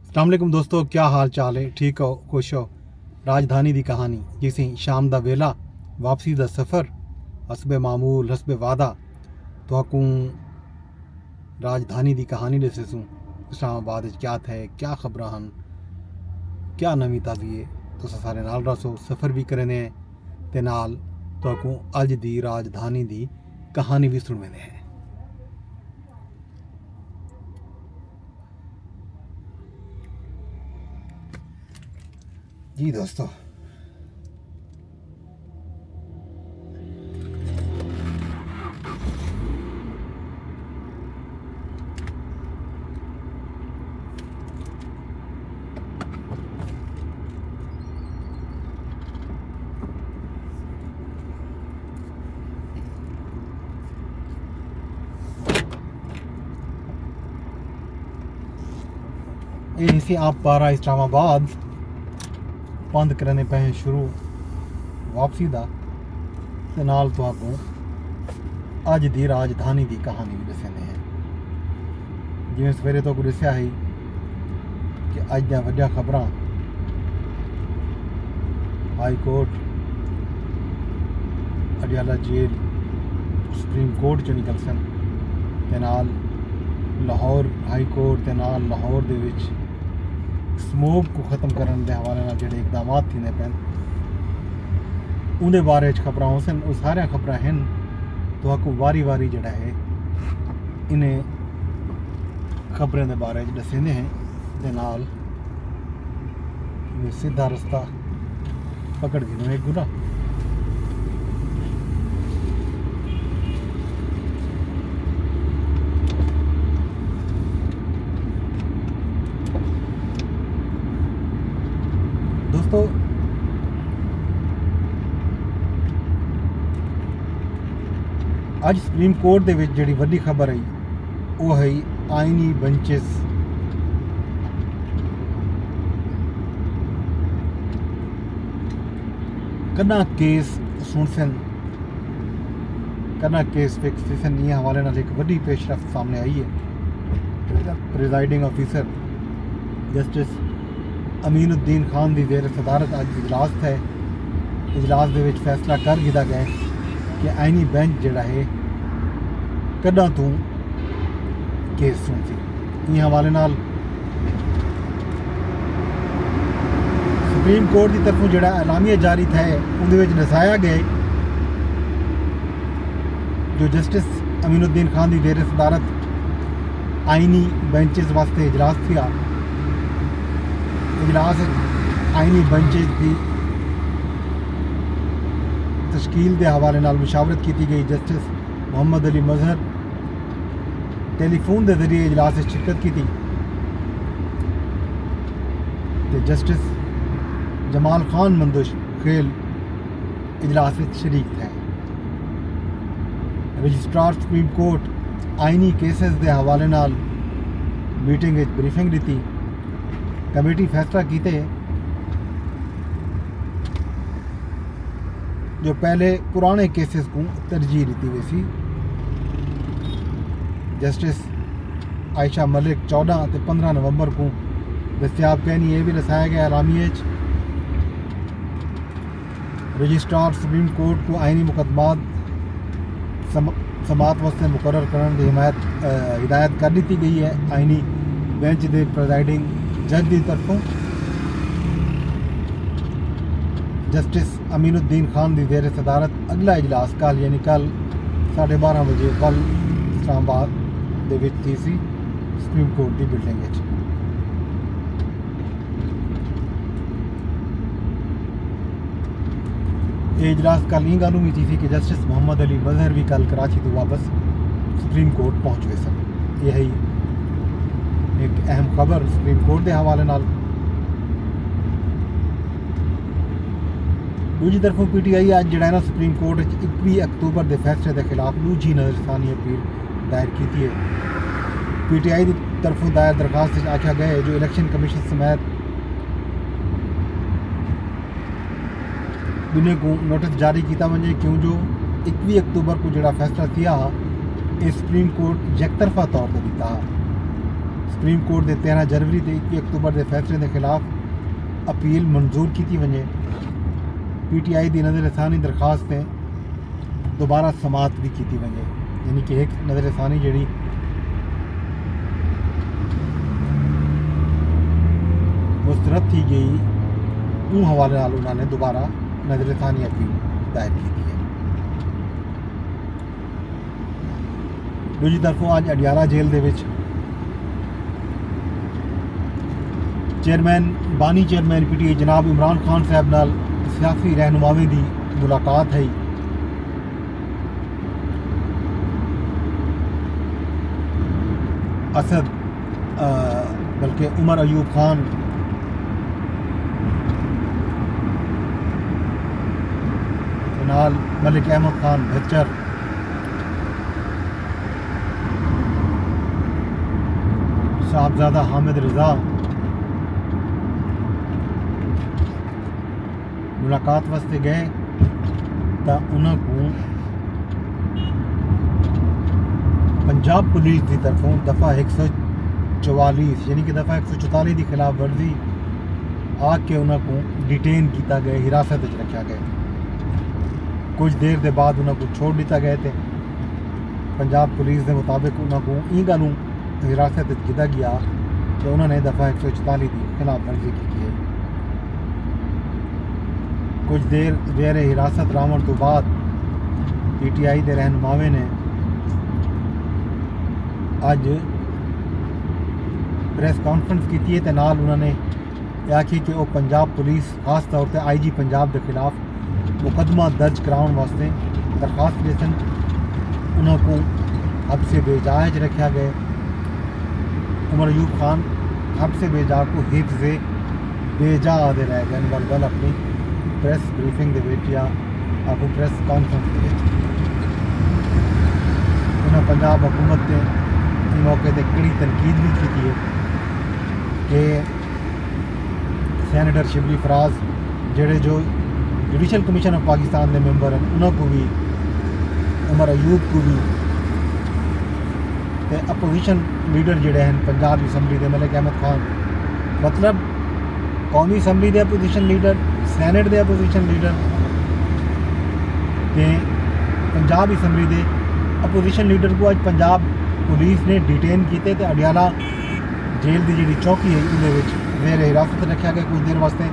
अस्सलाम वालेकुम दोस्तों, क्या हाल चाल है? ठीक हो, खुश हो? राजधानी दी कहानी जिसी शाम दा वेला वापसी दा सफ़र हसबे मामूल हसबे वादा तो हकूँ राजधानी दी कहानी दे सूँ इस्लामाबाद क्या थे, क्या खबर हैं, क्या नवी ताज़ी है। तो सारे नाल रसो सफ़र भी करने ते नाल तो हकूँ अज दी राजधानी दी कहानी भी सुनने हैं। जी दोस्तों, इसी आप पारा इस्लामाबाद बंद करने पे शुरू वापसी दा ते नाल तो आपको अज दी राजधानी दी कहानी भी दसने हैं। जिवें सवेरे तो दस्या है कि अज दी वड्डियां खबरां high court, Adiala jail, supreme court चो निकल सन ते नाल लाहौर हाई कोर्ट ते नाल लाहौर दे विच स्मोक को ख़त्म करने के हवाले नाल जिहड़े इकदाम थींदे पैन उहदे बारे च खबरां हो सन। वो सारियां खबरां हैं तो आपको वारी वारी जिहड़ा है इन्हें खबरें के बारे च दस्सने हैं ते नाल सीधा रस्ता पकड़ गिनो एक गुना। दोस्तों, अज सुप्रीम कोर्ट दे विच जिहड़ी वड्डी खबर आई वो है आइनी बेंचेस कन्ना केस सुनसन, कन्ना केस फिक्स थीसन। ये हवाले नाल एक वड्डी पेशरफ्त सामने आई है। Presiding officer justice Aminuddin Khan की जेर सदारत अज इजलास थे। इजलास दे विच फैसला कर दिया गया कि आइनी बेंच जिहड़ा है कदा तू केस सुनसी। ये हवाले नाल सुप्रीम कोर्ट की तरफों जिहड़ा एलामिया जारी थे उहदे विच दसाया गया जो जस्टिस अमीनुद्दीन खान की जेर सदारत आइनी बेंचेस वास्ते इजलास थिया। इजलास आइनी बेंचेस की तश्कील के हवाले नाल मुशावरत की गई। जस्टिस मोहम्मद अली मजहर टेलीफोन के जरिए इजलास में शिरकत की ते जस्टिस जमाल खान मंदोश खेल इजलास में शरीक थे। रजिस्ट्रार सुप्रीम कोर्ट आइनी केसेस के हवाले नाल मीटिंग ब्रीफिंग दी। कमेटी फैसला किते जो पहले पुराने केसेस को तरजीह दी गई सी। जस्टिस आयशा मलिक 14 ते 15 नवंबर को दस्तियाब कहनी ये भी दसाया गया एलामिया रजिस्ट्रार सुप्रीम कोर्ट को आइनी मुकदमात समात वास्ते मुकर्रर करने की हिदायत कर दी गई है आइनी बेंच के प्रिजाइडिंग जज की तरफों। जस्टिस अमीनुद्दीन खान की जेर सदारत अगला इजलास कल यानी कल 12:30 बजे कल इस्लामाबाद दे विच थी सी सुप्रीम कोर्ट की बिल्डिंग विच। ये इजलास कल ई गल हुई थी कि जस्टिस मोहम्मद अली मजहर भी कल कराची तो वापस सुप्रीम कोर्ट पहुँच गए सन। यही एक अहम खबर सुप्रीम कोर्ट के हवाले नाल। दूजी तरफों PTI अज जड़ा ना सुप्रीम कोर्ट 21 अक्तूबर के फैसले के खिलाफ दूजी नज़रसानी अपील दायर की है। PTI की तरफों दायर दरखास्त आख्या गया है जो इलेक्शन कमीशन समेत दुनिया को नोटिस जारी किया वजे क्यों जो 21 अक्तूबर को जड़ा फैसला किया ये सुप्रीम कोर्ट यकतरफा तौर पर दिता। सुप्रीम कोर्ट के 13 जनवरी से 21 अक्तूबर के फैसले के खिलाफ अपील मंजूर की वजे। PTI की नज़रसानी दरखास्त दोबारा समात भी की वजे, यानी कि एक नज़रसानी जी मुस्तरद थी गई, उन हवाले उन्होंने दोबारा नज़रसानी अपील दायर की है। दूजी तरफों अज अडियाला जेल के चेयरमैन बानी चेयरमैन PTI जनाब इमरान खान साहब नाल सियासी रहनुमावी की मुलाकात है। असद बल्कि उमर अयूब खान नाल मलिक अहमद खान भच्चर, साहबजादा हामिद रजा मुलाकात वास्ते गए तो उन्होंने पंजाब पुलिस की तरफों दफ़ा 144 यानी कि दफ़ा 144 की खिलाफ वर्जी आके उन्होंने डिटेन किया गया, हिरासत में रखा गया। कुछ देर के बाद उन्होंने छोड़ दिता गया थे। पंजाब पुलिस के मुताबिक उन्होंने ई गलों हिरासत किया गया तो उन्होंने दफ़ा 144 की खिलाफ वर्जी की है। कुछ देर जेर हिरासत रावण तो बाद PTI के रहनुमावे ने अज प्रेस कॉन्फ्रेंस की है तो नाल उन्होंने आखी कि वह पंजाब पुलिस खास तौर पर IG पंजाब के खिलाफ मुकदमा दर्ज कराने वास्ते दरखास्त दे सन। उन्होंने हब्स बेजा रखा गया। उमर अयूब खान हब्स बेजा को हिफ्ज़ बेजा आदे रह गए बल अपनी प्रेस ब्रीफिंग या आपको प्रेस कॉन्फ्रेंस उन्होंने पंजाब हुकूमत ने इस मौके पर कड़ी तनकीद भी की है कि सैनेटर शिबली फराज जेड़े जो जुडिशल कमीशन ऑफ पाकिस्तान के मैंबर हैं उन्होंने भी उमर अयूब को भी ते अपोजिशन लीडर जोड़े हैं पंजाब असैम्बली के मलिक अहमद खान, मतलब कौमी असैम्बली के अपोजिशन लीडर, सैनेट के अपोजिशन लीडर ते पंजाब असैम्बली के अपोजिशन लीडर को अज पंजाब पुलिस ने डिटेन किए तो अडियाला जेल की जी चौकी है उन्हें जेर हिरासत रखा गया कुछ देर वास्ते,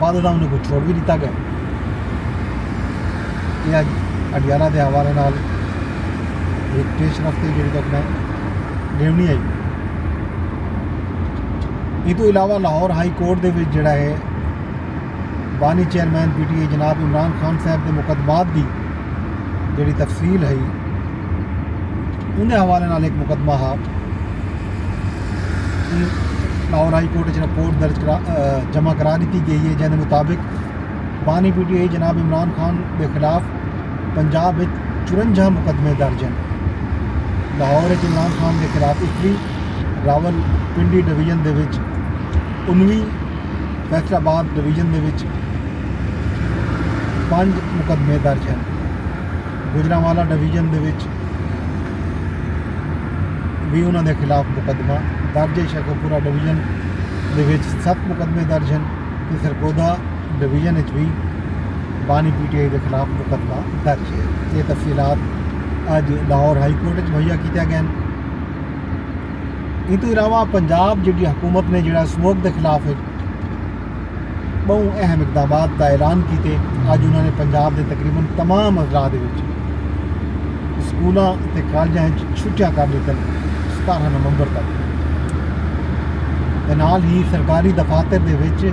बाद उन्हें कुछ छोड़ भी दिता गया। ये अज अडियाला के हवाले नाल एक पेश रफ्ते जी तक मैं लेवनी आई। इस तो इलावा लाहौर हाई कोर्ट के जोड़ा है बानी चेयरमैन PTI जनाब इमरान खान साहब के मुकदमात की जी तफसील है उनके हवाले नाल एक मुकदमा हा लाहौर हाई कोर्ट रिपोर्ट दर्ज जमा करा दी गई है जिसके मुताबिक बानी PTI जनाब इमरान खान के खिलाफ पंजाब 54 मुकदमे दर्ज हैं। लाहौर इमरान खान के खिलाफ इकली, रावलपिंडी डिवीजन के 19, फैसलाबाद डिवीजन के 5 मुकदमे दर्ज हैं। गुजरांवाला डिवीजन के भी उन्होंने खिलाफ मुकदमा दर्ज है। शेखोपुरा डिवीजन के 7 मुकदमे दर्ज हैं तो सरगोदा डिवीजन भी बानी PTI के खिलाफ मुकदमा दर्ज है। ये तफसीलात अज लाहौर हाई कोर्ट मुहैया किया गया। इस तो इलावा पंजाब जी हुकूमत ने जोड़ा स्मोक के खिलाफ बहुत अहम इकदाम का ऐलान किए। अज उन्होंने पंजाब के तकरीबन तमाम अजला स्कूलों के कॉलेजों छुट्टियां कर दी 17 नवंबर तक। नाल ही सरकारी दफातर के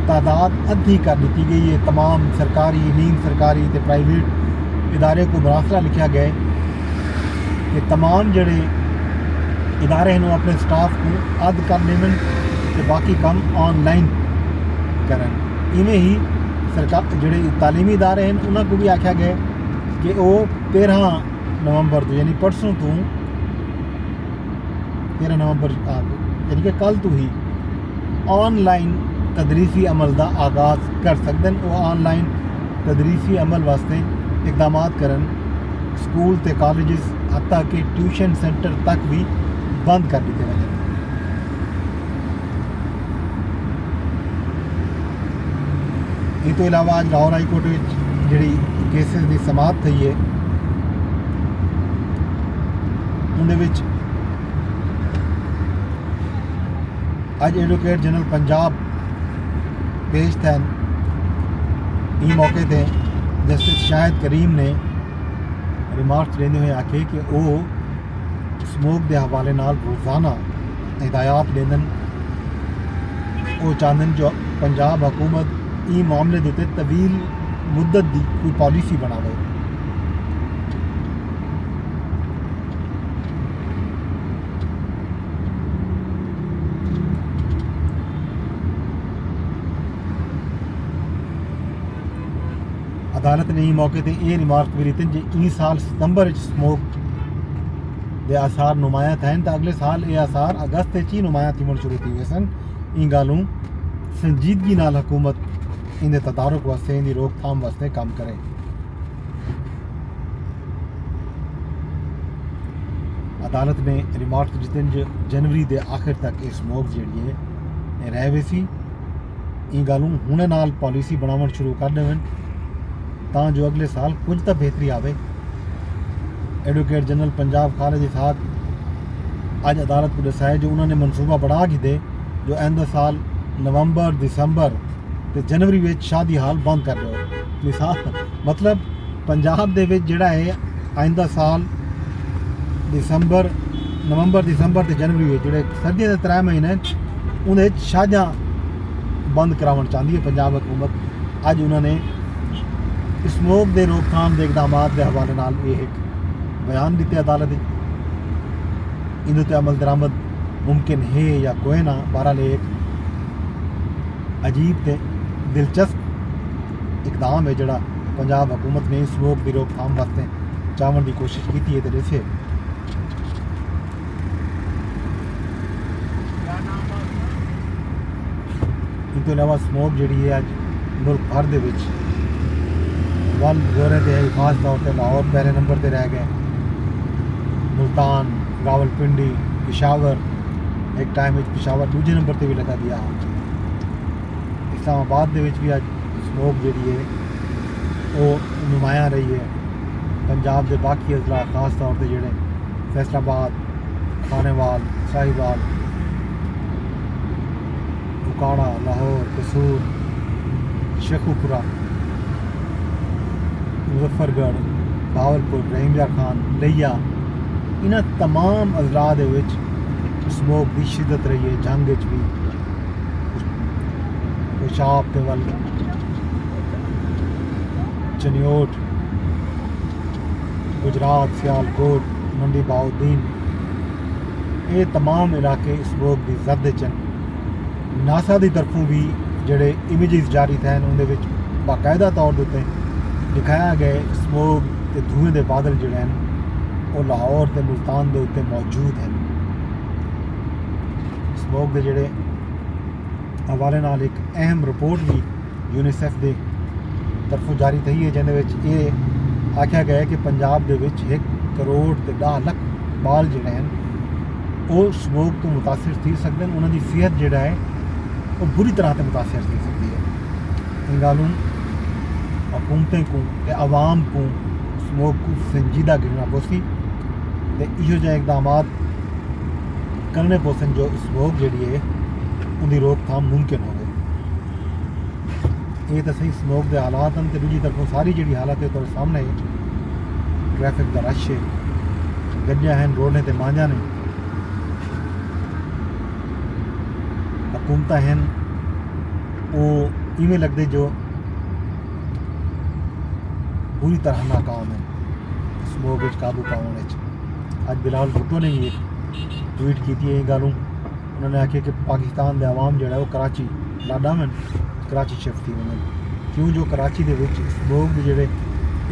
तादाद अद्धी कर दी गई है। तमाम सरकारी, नीम सरकारी तो प्राइवेट इदारे को मरासला लिखा गया कि तमाम जड़े इदारे हैं अपने स्टाफ को अद कर देवन तो बाकी काम ऑनलाइन करन। इवें ही सरकार जोड़े तालीमी इदारे हैं उन्होंने को भी आख्या गया कि वो 13 नवंबर तो यानी परसों तो 13 नवंबर यानी कि कल तो ही ऑनलाइन तदरीसी अमल का आगाज़ कर सकते हैं। वो ऑनलाइन तदरीसी अमल वास्ते इकदाम करन। स्कूल ते कॉलेज हत्ता कि ट्यूशन सेंटर तक भी बंद कर दिए गए। इस तो इलावा अज लाहौर हाई कोर्ट जी केसिस की समाप्त थी है उन्हें अज एडवोकेट जनरल पंजाब पेश थे। इस मौके पर जस्टिस शाहिद करीम ने रिमार्क्स देते हुए आखे कि वो स्मोक के हवाले नाल रोज़ाना हिदायत देंदन। वो चाहते जो पंजाब हुकूमत इस मामले के उत्ते तवील मुद्दत की कोई पॉलिसी बनावे। अदालत ने इस मौके पर यह रिमार्क भी दिते जे इस साल सितंबर स्मोक के आसार नुमाया थे तो अगले साल ये आसार अगस्त ही नुमाया थी शुरू थी सन। इन गालों संजीदगी नाल हुकूमत इनके तदारुक वास्ते इनकी रोकथाम वास्ते काम करे। अदालत ने रिमार्क दिते जो जनवरी के आखिर तक ये स्मोक जी है रह वैसी। इन गालों हुणे नाल पॉलिसी बनावन शुरू कर देवन तां जो अगले साल कुछ तो बेहतरी आवे। एडवोकेट जनरल पंजाब खालिद इसहाक अज अदालत को दसाया जो उन्होंने मनसूबा बना कीते जो आइंदा साल नवंबर दिसंबर तो जनवरी में शादी हाल बंद कर रहे हो। मिसाल मतलब पंजाब दे विच जिहड़ा है आइंदा साल दिसंबर नवंबर दिसंबर तो जनवरी में जिहड़े सर्दियों के 3 महीने उन्हें शादियाँ बंद करावन चाहती है पंजाब हुकूमत। अज उन्होंने स्मोक के रोकथाम के इकदाम के हवाले नाल एक बयान दिते अदालत। इन पर अमल दरामद मुमकिन है या कोई ना। बहरहाल एक अजीब ते दिलचस्प इकदाम है जोड़ा पंजाब हुकूमत ने स्मोक की रोकथाम वास्ते चावन की कोशिश की है। तो जैसे इन तो इलावा स्मोक जी है अज मुल्क भर दे विच वन गोरे थे खास तौर पर लाहौर पहले नंबर पर रह गए। मुल्तान रावलपिंडी पिशावर एक टाइम में पिशावर दूजे नंबर पर भी लगा दिया। इस्लामाबाद के भी अज स्मोक जी है वो नुमाया रही है। पंजाब के बाकी अजला खास तौर पर जोड़े फैसलाबाद खानेवाल साहिवाल उकाड़ा लाहौर कसूर शेखुपुरा मुजफ्फरगढ़ भावलपुर रहीमजा खान लिया इन्ह तमाम अजला दे स्मोक की शिद्दत रही है। जंग भी पेशाब के वल चनियोट गुजरात सियालकोट मंडी बहाउद्दीन ये तमाम इलाके स्मोक की जद चन। नासा की तरफों भी जोड़े इमेजिज जारी थे उनके बाकायदा तौर पर दिखाया गया स्मोक के धुएं के बादल जोड़े हैं वो लाहौर के मुल्तान के उत्ते मौजूद हैं। स्मोक के जोड़े हवाले नाल एक अहम रिपोर्ट भी यूनिसेफ के तरफों जारी थी है जिन्हें ये आख्या गया कि पंजाब के 1 करोड़ ते 10 लाख बाल जोड़े हैं वो स्मोक तो मुतासर थी सकते हैं। उन्होंने सेहत जोड़ा है वो बुरी तरह से मुतासर थी सकती है। इन गालों हुकूमतें को आवाम को स्मोक को संजीदा गिनना पोसी तो इहो जहा इकदाम करने पोसन जो स्मोक जी है उनकी रोकथाम मुमकिन हो। ये तो सही स्मोक के हालात हैं तो दूसरी तरफों सारी जी हालत है तो सामने है। ट्रैफिक का रश है गड्डियाँ हैं रोडें ते मांझा ने हुकूमत हैं वो इवें लगते जो बुरी तरह नाकाम है स्मोक काबू पाने। अज बिलावल भुट्टो ने भी एक ट्वीट की थी गलों उन्होंने आखे कि पाकिस्तान के आवाम जो है वो कराची लाडा में कराची शिफ्ट थी उन्होंने क्यों जो कराची के स्मोक के जोड़े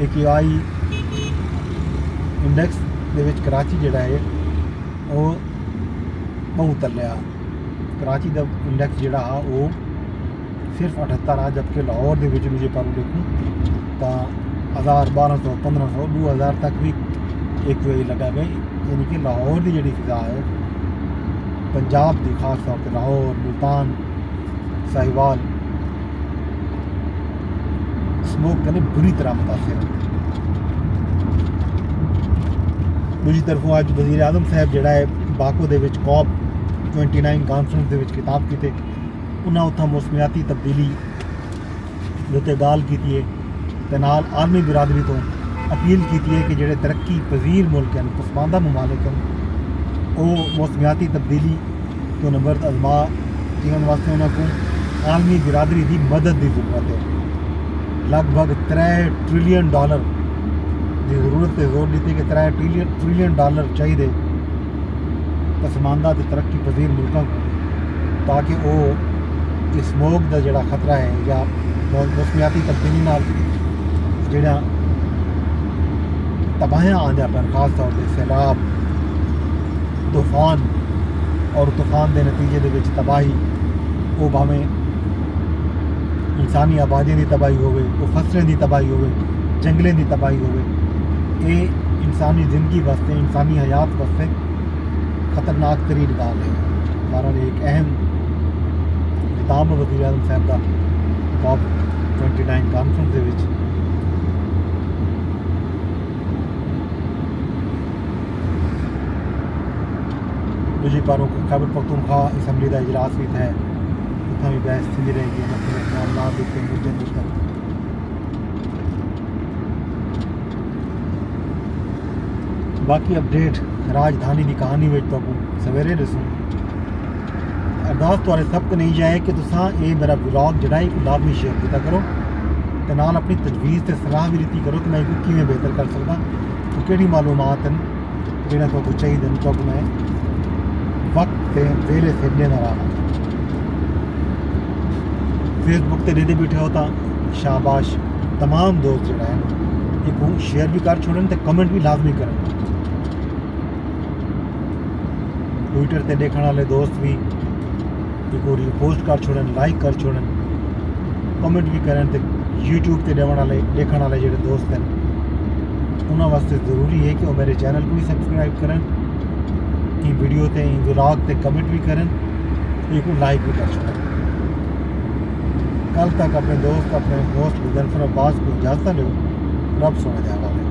AQI इंडेक्स के कराची जोड़ा है वो बहुत तलिया। कराची का इंडेक्स जोड़ा वो सिर्फ 78 आ जबकि लाहौर के मुझे पर देखूँ तो 1000 1200 1500 2000 तक भी AQI लगा गए। यानी कि लाहौर की जी फिजा है पंजाब की खास तौर पर लाहौर मुल्तान साहिवाल स्मोक कने बुरी तरह मुतासर है। दूसरी तरफों अज वज़ीर आज़म साहब जिहड़ा है बाको दे विच COP29 कॉन्फ्रेंस दे विच खिताब कीते, उन्हां उत्थां मौसमियाती तब्दीली दे उत्ते गाल कीती है ते नाल आलमी बिरादरी तो अपील कीती है कि जिहड़े तरक्की पजीर मुल्क हैं, पसमानदा ममालिक हैं, वो मौसमियाती तब्दीली तो नंबर अजमा जीवन वास्ते उन्होंने आलमी बिरादरी की मदद की जरूरत है। लगभग $3 ट्रिलियन की जरूरत है। जोर दी कि $3 ट्रिलियन चाहिए पसमानदा ते तरक्की पजीर मुल्कों को, ताकि वो इस स्मोक का जोड़ा खतरा है या मौसमियाती तब्दीली नाल जिहड़ा तबाहियां आंदियां पैन, खास तौर पर सैलाब, तूफान और तूफान के नतीजे दे विच तबाही, वो भावें इंसानी आबादी की तबाही होवे, वो फसलें की तबाही होवे, जंगलें की तबाही होवे, ये इंसानी ज़िंदगी वास्ते, इंसानी हयात वास्ते खतरनाक तरीन गाल है। बहरहाल एक अहम खिताब वज़ीर आज़म साहब का COP29 कॉन्फ्रेंस दे विच। दूसरी पारों खैबर पख्तूनख्वा असम्बली का इजलास भी है, उतना भी बहस थी रहेगी मामला मुद्दे तक। बाकी अपडेट राजधानी की कहानी में तो सवेरे दसूँ। अरदास तुहाडे सब को नहीं जाए कि तुसां ये मेरा ब्लॉग जिहड़ा है लाजमी शेयर किया करो ते नाल अपनी तजवीज़ ते सलाह भी दित्ती करो कि मैं इसको किवें बेहतर कर सकदा, तो केड़ी मालूमात हैं जिहड़ा तुहानूं चाहिए तो मैं वक्त ते वेले से देना रहा। फेसबुक ते देदे बैठे हो तो शाबाश, तमाम दोस्त जोड़ा है एक शेयर भी कर छोड़न ते कमेंट भी लाजमी करें। ट्विटर ते देखने वाले दोस्त भी एक रिपोस्ट कर छोड़न, लाइक कर छोड़न, कमेंट भी करें। तो यूट्यूब ते देखने वाले जोड़े दोस्त हैं उन्होंने वास्ते ज़रूरी है कि वो मेरे चैनल को भी सब्सक्राइब करें, वीडियो ते व्लॉग ते कमेंट भी करें, एक लाइक भी कर छोड़ें। कल तक अपने दोस्त अपने होस्ट मुज़फ़्फ़र अब्बास को इजाज़त लो। रब सोने दे हवाले।